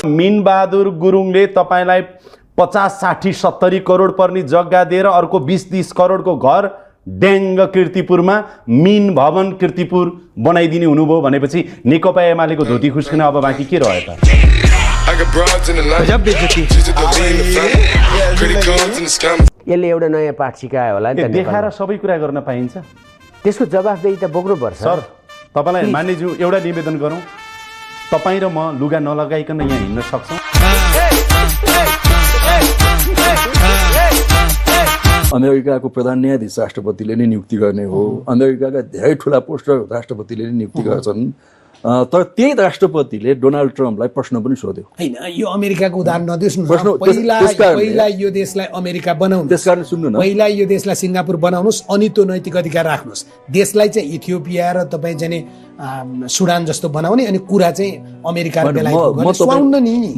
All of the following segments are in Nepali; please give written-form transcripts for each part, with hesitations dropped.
मिनबहादुर गुरुङले तपाईलाई 50, 60, 70 करोड पर्ने जग्गा दिएर अर्को 20-30 करोडको घर ड्याङ्ग कीर्तिपुरमा मिन भवन कीर्तिपुर बनाइदिने हुनुभयो भनेपछि नेकपा एमालेको धोती खुस्किन अब बाँकी के रह्यो त? यसले एउटा नयाँ पाठ सिकायो होला नि त। देखाएर सबै कुरा गर्न पाइन्छ? त्यसको जवाफदेही त बोक्नुपर्छ। सर तपाईलाई मान्यज्यू एउटा निवेदन गरौँ, तपाईँ र म लुगा नलगाइकन यहाँ हिँड्न सक्छौँ? अमेरिकाको प्रधान न्यायाधीश राष्ट्रपतिले नै नियुक्ति गर्ने हो। अमेरिकाका धेरै ठुला पोस्टर राष्ट्रपतिले नै नियुक्ति गर्छन्। तर त्यही राष्ट्रपतिले डोनाल्ड ट्रम्पलाई प्रश्न पनि सोध्यो। हैन, यो अमेरिकाको उदाहरण नदियोस् न। प्रश्न पहिला यो देशलाई अमेरिका बनाउनुस्, त्यसकारण सुन्नु न, पहिला यो देशलाई सिङ्गापुर बनाउनुस्, अनि त्यो नैतिक अधिकार राख्नुस्। देशलाई चाहिँ इथियोपिया र तपाईँ चाहिँ सुडान जस्तो बनाउने, अनि कुरा चाहिँ अमेरिका र बेलायतको गर्ने सुहाउन नि।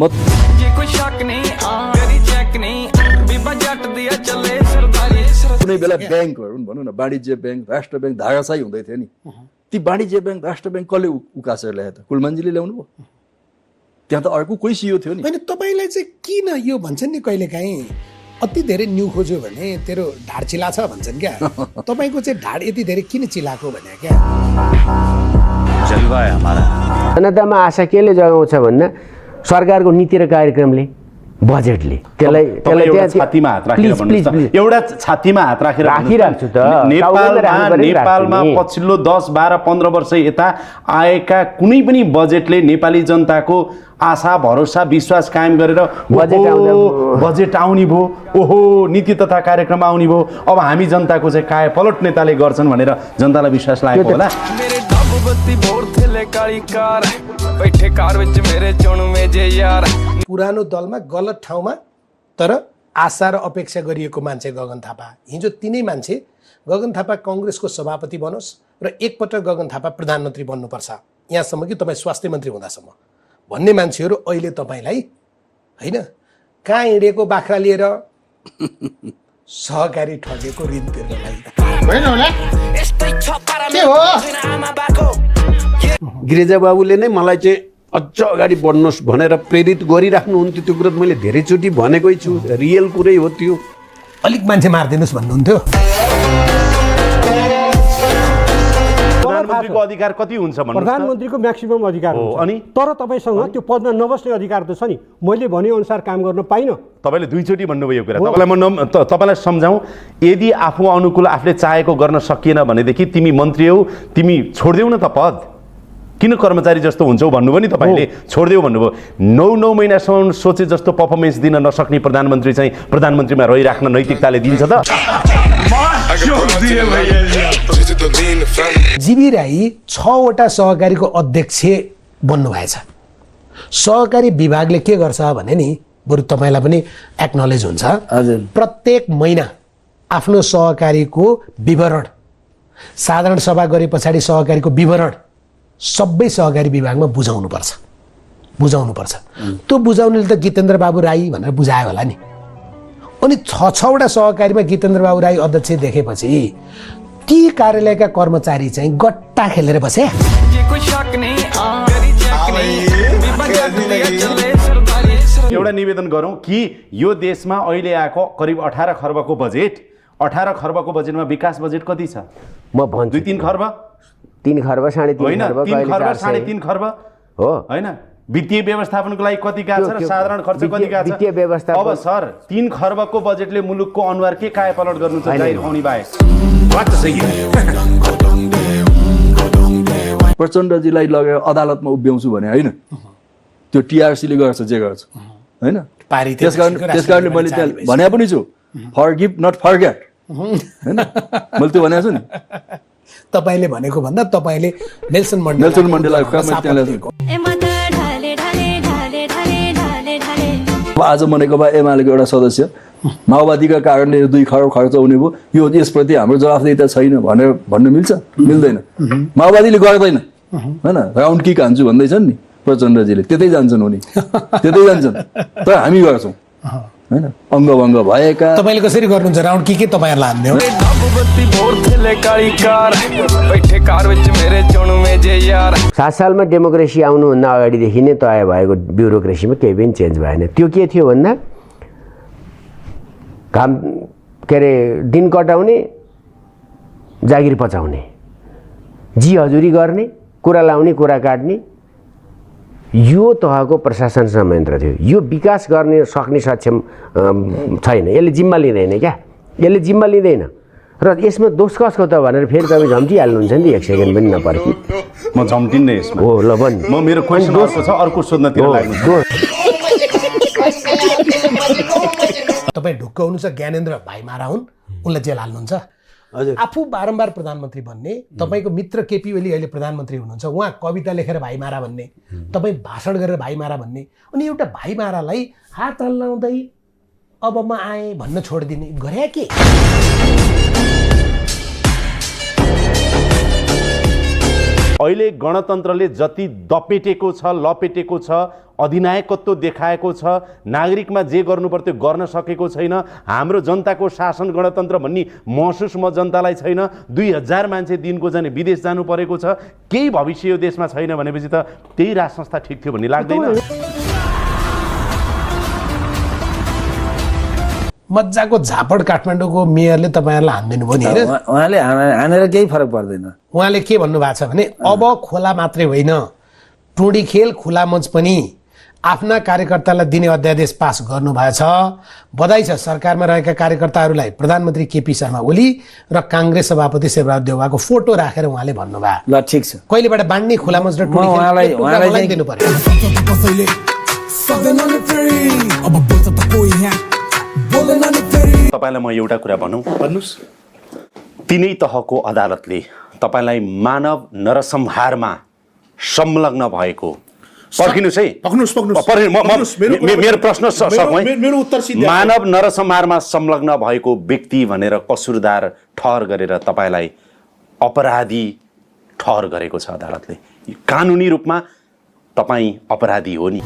कुनै बेला ब्याङ्कहरू भनौँ न, वाणिज्य ब्याङ्क, राष्ट्र ब्याङ्क धाराशाही हुँदै थियो नि। ती वाणिज्य ब्याङ्क, राष्ट्र ब्याङ्क कसले उकासेर ल्यायो त? कुलमानजीले ल्याउनु भयो? त्यहाँ त अर्को कोही सियो थियो नि। होइन, तपाईँलाई चाहिँ किन यो भन्छन् नि कहिलेकाहीँ, अति धेरै न्यु खोज्यो भने तेरो ढाड चिला छ भन्छन् क्या। तपाईँको चाहिँ ढाड यति धेरै किन चिलाएको भने क्या? जलवा है हमारा। जनतामा आशा केले जगाउँछ भन्दा सरकारको नीति र कार्यक्रमले, बजेटले त्यसलाई एउटा छातीमा हात राखेर भन्नुस्, एउटा छातीमा हात राखेर राखिराख्छु त। नेपालमा पछिल्लो 10, 12, 15 वर्ष यता आएका कुनै पनि बजेटले नेपाली जनताको आशा, भरोसा, विश्वास कायम गरेर बजेट आउने भयो, ओहो नीति तथा कार्यक्रम आउने भयो, अब हामी जनताको चाहिँ काय पलट नेताले गर्छन् भनेर जनतालाई विश्वास लागेको होला। पुरानो दलमा गलत ठाउँमा तर आशा र अपेक्षा गरिएको मान्छे गगन थापा। हिजो तिनै मान्छे गगन थापा काङ्ग्रेसको सभापति बनोस् र एकपटक गगन थापा प्रधानमन्त्री बन्नुपर्छ, यहाँसम्म कि तपाईँ स्वास्थ्य मन्त्री हुँदासम्म भन्ने मान्छेहरू अहिले तपाईँलाई होइन कहाँ हिँडेको बाख्रा लिएर सहकारी ठगेको ऋण तिर्नलाई गिरिजा बाबुले नै मलाई चाहिँ अझ अगाडि बढ्नुहोस् भनेर प्रेरित गरिराख्नुहुन्थ्यो। त्यो कुरो मैले धेरैचोटि भनेकै छु, रियल कुरै हो त्यो। अलिक मान्छे मारिदिनुहोस् भन्नुहुन्थ्यो। प्रधानमन्त्रीको अधिकार कति हुन्छ भन्नु? प्रधानमन्त्रीको म्याक्सिमम अधिकार हो। अनि तर तपाईँसँग त्यो पदमा नबस्ने अधिकार त छ नि। मैले भने अनुसार काम गर्न पाइनँ। तपाईँले दुईचोटि भन्नुभयो यो कुरा। तपाईँलाई सम्झाउँ, यदि आफू अनुकूल आफूले चाहेको गर्न सकिएन भनेदेखि तिमी मन्त्री हौ, तिमी छोडिदेऊ न त पद। किन कर्मचारी जस्तो हुन्छौ भन्नुभयो नि तपाईँले, छोडिदेऊ भन्नुभयो। 9 महिनासम्म सोचे जस्तो पर्फर्मेन्स दिन नसक्ने प्रधानमन्त्री चाहिँ प्रधानमन्त्रीमा रहिराख्न नैतिकताले दिन्छ त? जीवी राई 6वटा सहकारीको अध्यक्ष बन्नुभएछ। सहकारी विभागले के गर्छ भने नि, बरु तपाईँलाई पनि एक्नोलेज हुन्छ, प्रत्येक महिना आफ्नो सहकारीको विवरण, साधारण सभा गरे पछाडि सहकारीको विवरण सबै सहकारी विभागमा बुझाउनुपर्छ। त्यो बुझाउनेले त गीतेन्द्र बाबु राई भनेर बुझायो होला नि। अनि 6वटा सहकारीमा गीतेन्द्र बाबु राई अध्यक्ष देखेपछि ती कार्यालयका कर्मचारी चाहिँ गट्टा खेलेर बसे। एउटा निवेदन गरौँ कि यो देशमा अहिले आएको करिब 18 खर्बको बजेट, 18 खर्बको बजेटमा विकास बजेट कति छ? म भन्छु 2-3 खर्ब, 3 खर्ब, 3.5 खर्ब, 3 खर्ब, 3.5 खर्ब हो हैन? वित्तीय व्यवस्थापनको लागि कति गएको छ र साधारण खर्च कति गएको छ? वित्तीय व्यवस्थापन अब सर 3 खर्बको बजेटले मुलुकको अनुहार के काय पलट गर्नु छ? जाहिर खुवाउने बाहेक प्रचण्डजीलाई लगेर अदालतमा उभ्याउँछु भने होइन, त्यो टिआरसीले गर्छ जे गर्छ होइन। त्यसकारणले मैले त्यहाँ भने पनि छु, फरगिभ नट फरगेट होइन, मैले त्यो भनेको छु नि। तपाईँले भनेको भन्दा तपाईँले नेल्सन मण्डेला आज भनेको भए एमालेको एउटा सदस्य माओवादीका कारणले 2 खर्ब खर्च हुने भयो, यो यसप्रति हाम्रो जवाफदेहिता छैन भनेर भन्न मिल्छ? मिल्दैन। माओवादीले गर्दैन होइन, राउन्ड किक हान्छु भन्दैछन् नि प्रचण्डजीले, त्यतै जान्छन् उनी, त्यतै जान्छन्। तर हामी गर्छौँ होइन अङ्गभङ्ग भएका तपाईँले कसरी गर्नुहुन्छ राउन्ड के तपाईँहरूलाई हान्ने हो सात सालमा डेमोक्रेसी आउनुभन्दा अगाडिदेखि नै तय भएको ब्युरोक्रेसीमा केही पनि चेन्ज भएन। त्यो के थियो भन्दा काम के अरे दिन कटाउने जागिर पचाउने जी हजुरी गर्ने कुरा लाउने कुरा काट्ने यो तहको प्रशासन संयन्त्र थियो। यो विकास गर्ने सक्ने सक्षम छैन, यसले जिम्मा लिँदैन क्या, यसले जिम्मा लिँदैन। र यसमा दोष कसको त भनेर फेरि तपाईँ झम्टिहाल्नुहुन्छ नि, एक सेकेन्ड पनि नपर्खी म झम्टिन्ने यसमा हो ल भन् म मेरो क्वेसन दोष छ अर्को सोध्नतिर लाग्नु तपाईँ ढुक्क हुनुहुन्छ ज्ञानेन्द्र भाइमारा हुन्, उनलाई जेल हाल्नुहुन्छ। आफू बारम्बार प्रधानमन्त्री भन्ने, तपाईँको मित्र केपी ओली अहिले प्रधानमन्त्री हुनुहुन्छ, उहाँ कविता लेखेर भाइमारा भन्ने, तपाईँ भाषण गरेर भाइमारा भन्ने, अनि एउटा भाइमारालाई हात हल्लाउँदै अब म आएँ भन्न छोडिदिने गरे के? अहिले गणतन्त्रले जति दपेटेको छ लपेटेको छ अधिनायकत्व देखाएको छ, नागरिकमा जे गर्नु पर्थ्यो गर्न सकेको छैन। हाम्रो जनताको शासन गणतन्त्र भन्ने महसुस म जनतालाई छैन। 2000 मान्छे दिनको जाने विदेश जानु परेको छ, केही भविष्य यो देशमा छैन भनेपछि त त्यही राज संस्था ठिक थियो भन्ने लाग्दैन? मजाको झापड काठमाडौँको मेयरले तपाईँहरूलाई हानिदिनु भयो नि होइन? उहाँले हानेर केही फरक पर्दैन। उहाँले के भन्नुभएको छ भने अब खोला मात्रै होइन, टुँडी खेल खुला मञ्च पनि आफ्ना कार्यकर्तालाई दिने अध्यादेश पास गर्नुभएछ। बधाई छ सरकारमा रहेका कार्यकर्ताहरूलाई। प्रधानमन्त्री केपी शर्मा ओली र काङ्ग्रेस सभापति शिवराज देउवाको फोटो राखेर उहाँले भन्नुभयो ल ठिक छ, कहिलेबाट बाँड्ने खुला मञ्च र टुँडी खेल दिनु पर्यो। तपाईँलाई म एउटा कुरा भन्नुहोस्, तिनै तहको अदालतले तपाईँलाई मानव नरसंहारमा संलग्न भएको पर्खिनुहोस् है, मेरो प्रश्न मानव नरसंहारमा संलग्न भएको व्यक्ति भनेर कसुरदार ठहर गरेर तपाईँलाई अपराधी ठहर गरेको छ अदालतले। कानुनी रूपमा तपाईँ अपराधी हो नि।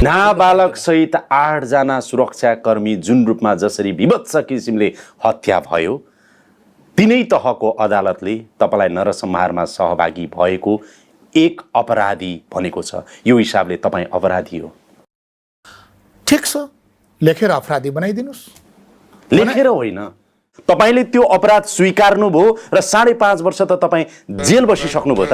नाबालक सहित 8 जना सुरक्षाकर्मी जुन रूपमा जसरी विभत्स किसिमले हत्या भयो, तिनै तहको अदालतले तपाईँलाई नरसंहारमा सहभागी भएको एक अपराधी भनेको छ। यो हिसाबले तपाईँ अपराधी हो। ठिक छ, लेखेर अपराधी बनाइदिनुस्। लेखेर होइन, तपाईँले त्यो अपराध स्वीकार्नुभयो र 5.5 वर्ष त तपाईँ जेल बसिसक्नुभयो त।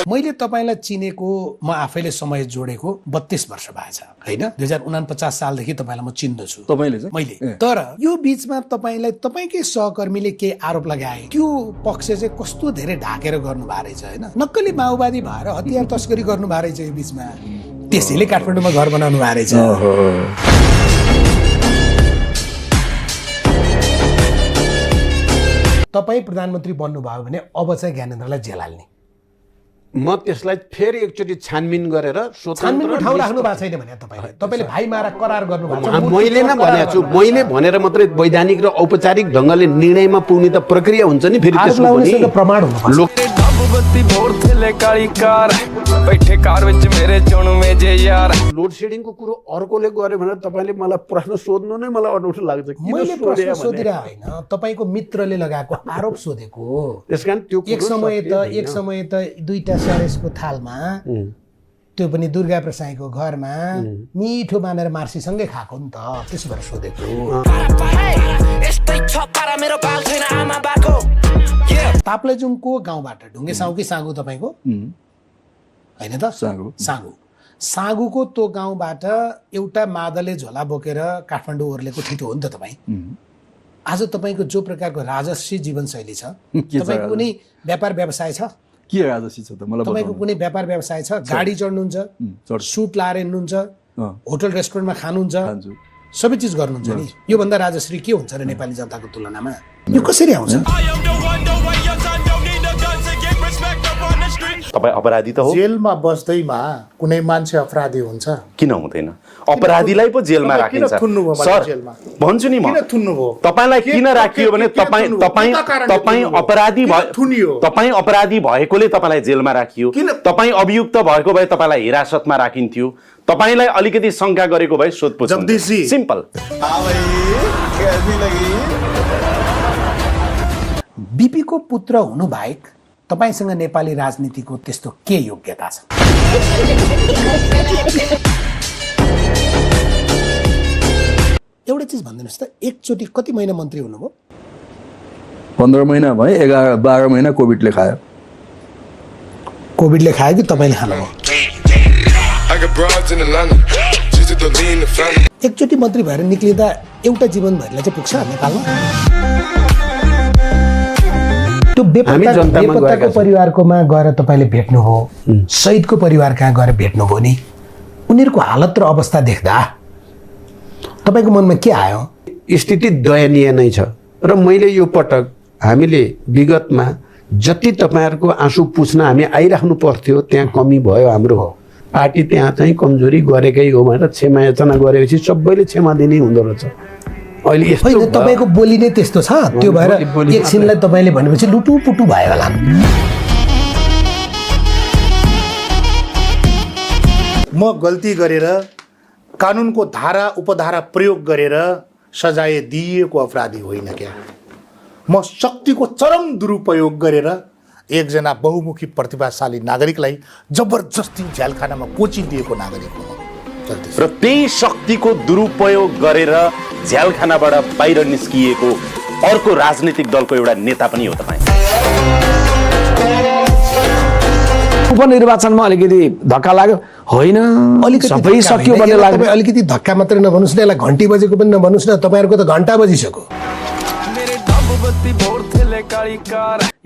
मैले तपाईँलाई चिनेको म आफैले समय जोडेको 32 वर्ष भएछ होइन? 2049 सालदेखि तपाईँलाई म चिन्दछु। तपाईँले चाहिँ मैले तर यो बिचमा तपाईँलाई तपाईँकै सहकर्मीले केही आरोप लगाए, त्यो पक्ष चाहिँ कस्तो धेरै ढाकेर गर्नुभएको रहेछ होइन? नक्कली माओवादी भएर हतियार तस्करी गर्नुभएको रहेछ यो बिचमा, त्यसैले काठमाडौँमा घर बनाउनु भएको रहेछ। तपाईँ प्रधानमन्त्री बन्नुभयो भने अब चाहिँ ज्ञानेन्द्रलाई जेल हाल्ने। म त्यसलाई फेरि एकचोटि छानबिन गरेर छानबिनको ठाउँ राख्नु भएको छैन भने तपाईँले भाइमारा करार गर्नुभएको छ। मैले नै भनेको छु, मैले भनेर मात्रै वैधानिक र औपचारिक ढङ्गले निर्णयमा पुग्ने त प्रक्रिया हुन्छ नि। फेरि त्यसमा पनि प्रमाण हुनुपर्छ। लोड सेडिङको कुरो अर्कोले गर्यो भने तपाईँले मलाई प्रश्न सोध्नु नै मलाई अनौठो लाग्छ। मैले प्रश्न सोधिरहेको होइन, तपाईँको मित्रले लगाएको आरोप सोधेको। त्यसकारण त्यो एक समय त 2टा सरेसको थालमा, त्यो पनि दुर्गा प्रसाईको घरमा मिठो मानेर मार्सीसँगै खाएको नि त, त्यसो भएर सोधेको। ताप्लेजुङको गाउँबाट ढुङ्गे साहु कि साँगु तपाईँको होइन त? साँगुको त्यो गाउँबाट एउटा मादले झोला बोकेर काठमाडौँ ओर्लेको ठिटो हो नि त तपाईँ। आज तपाईँको जो प्रकारको राजस्वी जीवनशैली छ, तपाईँको कुनै व्यापार व्यवसाय छ? के राजस्वी छ त मलाई तपाईँको कुनै व्यापार व्यवसाय छ? गाडी चढ्नुहुन्छ, सुट लाएर हिँड्नुहुन्छ, होटल रेस्टुरेन्टमा खानुहुन्छ, सबै चिज गर्नुहुन्छ नि। योभन्दा राजश्री के हुन्छ र नेपाली जनताको तुलनामा? यो कसरी आउँछ? तपाईँ अपराधी त हो, जेलमा बस्दैमा कुनै मान्छे अपराधी हुन्छ? किन हुँदैन? अपराधीलाई पो जेलमा तपाईँ किन राखिन्छ। थुन्नुभयो मलाई सर जेलमा? भन्छु नि म, किन थुन्नुभयो? तपाईँलाई किन राखियो भने किन तपाईँ थुन्नुभयो? तपाईँ के कारणले तपाईँ थुन्नुभयो? अपराधी किन थुनियो? तपाईँ अपराधी भएकोले तपाईँलाई जेलमा राखियो। किन? तपाईँ अभियुक्त भएको भए तपाईँलाई हिरासतमा राखिन्थ्यो। तपाईँलाई अलिकति शङ्का गरेको भए सोधपुछ हुन्थ्यो। जगदीशजी। सिम्पल। बिपीको पुत्र हुनु बाहेक तपाईँसँग नेपाली राजनीतिको त्यस्तो के योग्यता छ? एउटा चिज भनिदिनुहोस् त, एकचोटि कति महिना मन्त्री हुनुभयो? 15 महिना भयो, 11-12 महिना कोभिडले खायो। कोभिडले खायो कि तपाईँले खानुभयो? एकचोटि मन्त्री भएर निक्लिँदा एउटा जीवनभरिलाई चाहिँ पुग्छ नेपालमा? त्यो बेपत्ताको परिवारकोमा गएर तपाईँले भेट्नुभयो, शहीदको परिवार कहाँ गएर भेट्नुभयो नि, उनीहरूको हालत र अवस्था देख्दा तपाईँको मनमा के आयो? स्थिति दयनीय नै छ र मैले यो पटक हामीले विगतमा जति तपाईँहरूको आँसु पुछ्न हामी आइराख्नु पर्थ्यो त्यहाँ कमी भयो हाम्रो। पार्टी त्यहाँ चाहिँ कमजोरी गरेकै हो भनेर क्षमा याचना गरेपछि सबैले क्षमा दिने हुँदो रहेछ। अहिले यस्तो होइन, तपाईँको बोली नै त्यस्तो छ, त्यो भएर एकछिनलाई तपाईँले भनेपछि लुटुपुटु भयो होला। म गल्ती गरेर कानुनको धारा उपधारा प्रयोग गरेर सजाय दिइएको अपराधी होइन क्या। म शक्तिको चरम दुरुपयोग गरेर एकजना बहुमुखी प्रतिभाशाली नागरिकलाई जबरजस्ती झ्यालखानामा कोचिदिएको नागरिक हो। र त्यही शक्तिको दुरुपयोग गरेर झ्यालखानाबाट बाहिर निस्किएको अर्को राजनीतिक दलको एउटा नेता पनि हो तपाईँ। उपनिर्वाचनमा अलिकति धक्का लाग्यो होइन, सबै सकियो भन्ने लाग्यो। अलिकति धक्का मात्रै नभन्नुहोस् न, यसलाई घन्टी बजेको पनि नभन्नुहोस् न, तपाईँहरूको त घन्टा बजिसक्यो।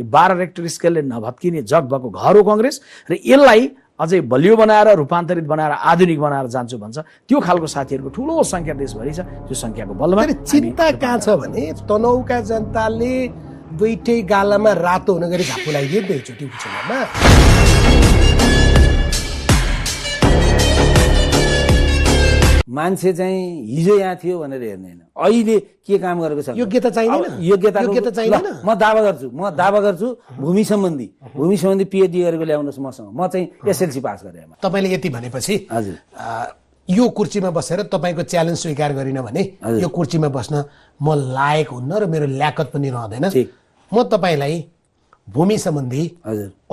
12 रेक्टर स्केलले नभत्किने जग भएको घर हो कङ्ग्रेस, र यसलाई अझै बलियो बनाएर रूपान्तरित बनाएर आधुनिक बनाएर जान्छु भन्छ। त्यो खालको साथीहरूको ठुलो सङ्ख्या देशभरि छ। त्यो सङ्ख्याको बलमा चिन्ता कहाँ छ भने तनहुका जनताले दुईटै गालामा रातो हुन गरी झापु लगाइदिए नि त एकचोटि उपचुनावमा। मान्छे चाहिँ हिजो यहाँ थियो भनेर हेर्दैन, अहिले के काम गरेको छ। योग्यता चाहिँदैन? योग्यता चाहिँदैन। म दावा गर्छु भूमि सम्बन्धी पिएचडी गरेको ल्याउनुहोस् मसँग, म चाहिँ एसएलसी पास गरेँ। तपाईँले यति भनेपछि हजुर यो कुर्सीमा बसेर तपाईँको च्यालेन्ज स्वीकार गरिन भने यो कुर्सीमा बस्न म लायक हुन्न र मेरो ल्याकत पनि रहँदैन। म तपाईँलाई भूमि सम्बन्धी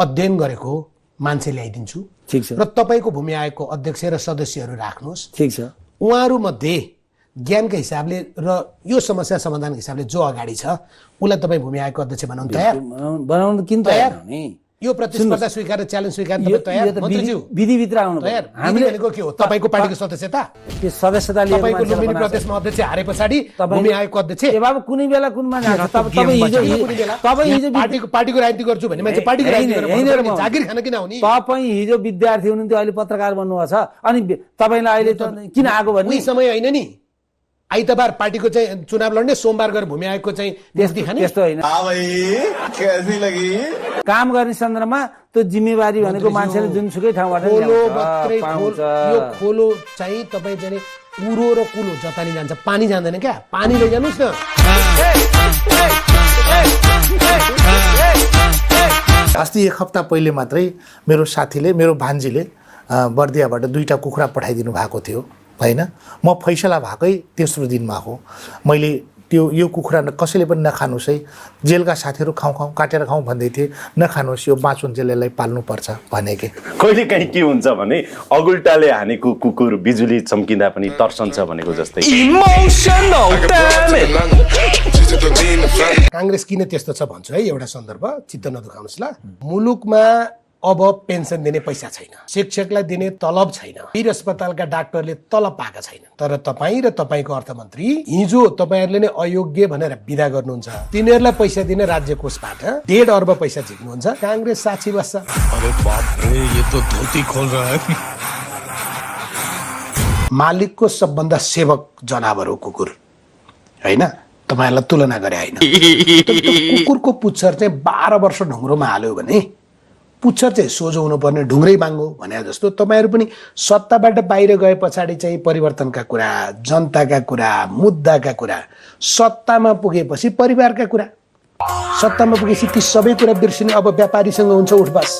अध्ययन गरेको मान्छे ल्याइदिन्छु, ठिक छ, र तपाईँको भूमि आयोगको अध्यक्ष र सदस्यहरू राख्नुहोस्, ठिक छ। उहाँहरू मध्ये ज्ञानका हिसाबले र यो समस्या समाधानको हिसाबले जो अगाडि छ उसलाई तपाईँ भूमि आयोगको अध्यक्ष बनाउनु तयार? बनाउनु किन तयार? यो प्रतिस्पर्धा स्वीकार च्यालेन्ज स्वीकार तयार? मन्त्रीज्यू विधिभित्र आउनु तयार? हामीले भनेको के हो? तपाईँको पार्टीको सदस्यता, त्यो सदस्यता लिएर तपाईँको लुम्बिनी प्रदेशमा अध्यक्ष हारे पछाडि भूमि आयोगको अध्यक्ष। ए बाबु कुनै बेला कुन मान्छे पार्टीको राजनीति गर्छु भन्ने मान्छे पार्टीको राजनीति जागिर खान किन आउने? तपाईँ हिजो विद्यार्थी हुनुहुन्थ्यो, अहिले पत्रकार बन्नुभएको छ, अनि तपाईँलाई अहिले किन आएको भन्ने समय होइन नि। आइतबार पार्टीको चाहिँ चुनाव लड्ने, सोमबार गएर भूमि आयोगको चाहिँ त्यस्तो होइन। काम गर्ने सन्दर्भमा त्यो जिम्मेवारी भनेको मान्छेले जुनसुकै ठाउँबाट यो खोलो चाहिँ तपाईँ जाने उरो र कुलो जतानी जान्छ, पानी जाँदैन क्या, पानी लैजानुहोस् न। अस्ति एक हप्ता पहिले मात्रै मेरो साथीले, मेरो भान्जीले बर्दियाबाट 2टा कुखुरा पठाइदिनु भएको थियो होइन। म फैसला भएकै तेस्रो दिनमा हो। मैले यो कुखुरा कसैले पनि नखानुहोस् है, जेलका साथीहरू खाउँ काटेर खाउँ भन्दै थिए, नखानुहोस्, यो बाँचुन्जेललाई पाल्नुपर्छ भनेके। कहिले काहीँ के हुन्छ भने अगुल्टाले हानेको कुकुर बिजुली चम्किँदा पनि तर्सन्छ भनेको जस्तै। काङ्ग्रेस किन त्यस्तो छ भन्छु है, एउटा सन्दर्भ चित्त नदुखाउनुहोस् ल। मुलुकमा अब पेन्सन दिने पैसा छैन, शिक्षकलाई दिने तलब छैन, वीर अस्पतालका डाक्टरले तलब पाएका छैन, तर तपाईँ र तपाईँको अर्थमन्त्री हिजो तपाईँहरूले नै अयोग्य भनेर विदा गर्नुहुन्छ, तिनीहरूलाई पैसा दिने राज्य कोषबाट 1.5 अर्ब पैसा झिक्नुहुन्छ, काङ्ग्रेस साक्षी बस्छ। मालिकको सबभन्दा सेवक जनावर हो कुकुर होइन, तपाईँहरूलाई तुलना गरे होइन। कुकुरको पुच्छर चाहिँ 12 वर्ष ढुङ्ग्रोमा हाल्यो भने पुच्छर चाहिँ सोझो हुनुपर्ने ढुङ्ग्रै बाङ्गो भने जस्तो तपाईँहरू पनि सत्ताबाट बाहिर गए पछाडि चाहिँ परिवर्तनका कुरा, जनताका कुरा, मुद्दाका कुरा, सत्तामा पुगेपछि परिवारका कुरा, सत्तामा पुगेपछि ती सबै कुरा बिर्सिने अब व्यापारीसँग हुन्छ उठबास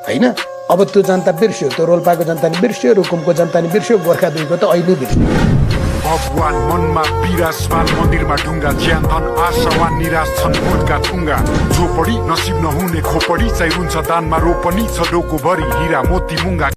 होइन। अब त्यो जनता बिर्स्यो, त्यो रोल्पाको जनता नि बिर्स्यो, रुकुमको जनता नि बिर्स्यो, गोर्खा 2 को त अहिले बिर्स्यो। भगवान मनमा विराजमान मन्दिरमा ढुङ्गा ज्यान धन आशावान निराश छन् मुलका ठुङ्गा झोपडी नसिब नहुने खोपडी चाहिँ रुन्छ दानमा रोपनी छ डोको भरि हिरा मोती मुङ्गा